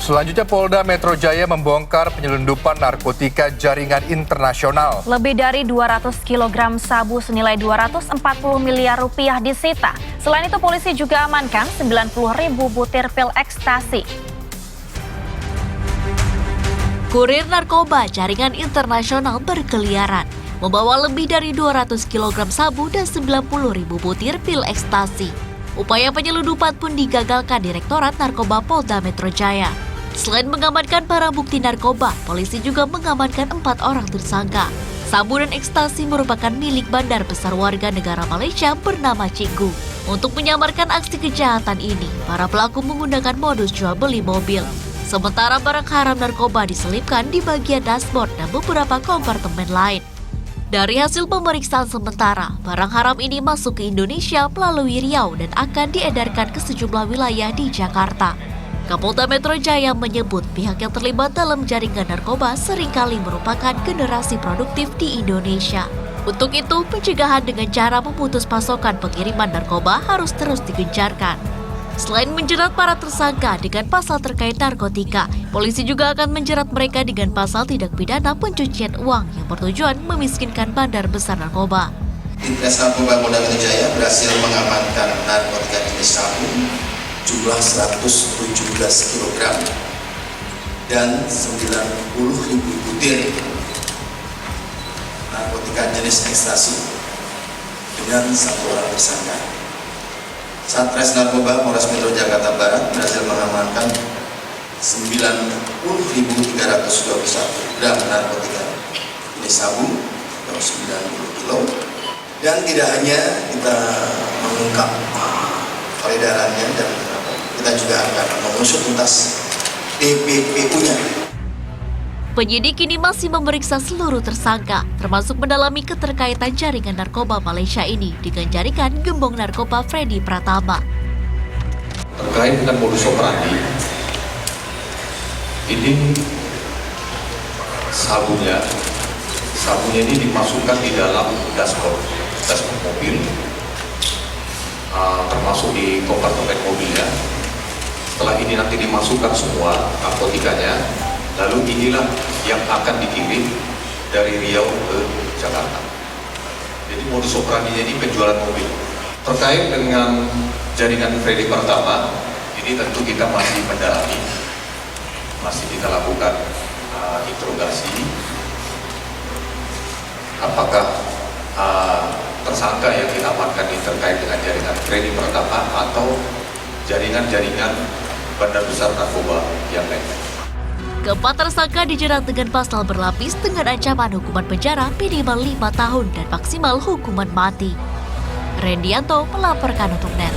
Selanjutnya Polda Metro Jaya membongkar penyelundupan narkotika jaringan internasional. Lebih dari 200 kg sabu senilai 240 miliar rupiah disita. Selain itu polisi juga amankan 90.000 butir pil ekstasi. Kurir narkoba jaringan internasional berkeliaran, membawa lebih dari 200 kg sabu dan 90.000 butir pil ekstasi. Upaya penyelundupan pun digagalkan Direktorat Narkoba Polda Metro Jaya. Selain mengamankan barang bukti narkoba, polisi juga mengamankan 4 orang tersangka. Sabu dan ekstasi merupakan milik bandar besar warga negara Malaysia bernama Cikgu. Untuk menyamarkan aksi kejahatan ini, para pelaku menggunakan modus jual beli mobil. Sementara barang haram narkoba diselipkan di bagian dashboard dan beberapa kompartemen lain. Dari hasil pemeriksaan sementara, barang haram ini masuk ke Indonesia melalui Riau dan akan diedarkan ke sejumlah wilayah di Jakarta. Kapolda Metro Jaya menyebut pihak yang terlibat dalam jaringan narkoba seringkali merupakan generasi produktif di Indonesia. Untuk itu, pencegahan dengan cara memutus pasokan pengiriman narkoba harus terus digencarkan. Selain menjerat para tersangka dengan pasal terkait narkotika, polisi juga akan menjerat mereka dengan pasal tindak pidana pencucian uang yang bertujuan memiskinkan bandar besar narkoba. Ditres Narkoba Polda Metro Jaya berhasil mengamankan narkotika jenis sabu jumlah 117 kg dan 90.000 butir narkotika jenis ekstasi dengan 1 orang tersangka. Satres Narkoba Polres Metro Jakarta Barat berhasil mengamankan 90.321 gram narkotika jenis sabu atau 90 kilo. Dan tidak hanya kita mengungkap peredarannya, dan kita juga akan mengusut tuntas TPPU-nya. Penyidik kini masih memeriksa seluruh tersangka, termasuk mendalami keterkaitan jaringan narkoba Malaysia ini dengan jaringan gembong narkoba Freddy Pratama. Terkait dengan modus operandi, ini sabunya ini dimasukkan di dalam dashboard mobil, termasuk di kompartemen mobilnya. Setelah ini nanti dimasukkan semua narkotikanya, lalu inilah yang akan dikirim dari Riau ke Jakarta. Jadi modus operandinya ini penjualan mobil. Terkait dengan jaringan Freddy Pratama, ini tentu kita masih mendalami, masih kita lakukan interogasi. Apakah tersangka yang kita amankan ini terkait dengan jaringan Freddy Pratama atau jaringan-jaringan bandar besar narkoba yang lain. Keempat tersangka dijerat dengan pasal berlapis dengan ancaman hukuman penjara minimal 5 tahun dan maksimal hukuman mati. Rendianto melaporkan untuk NET.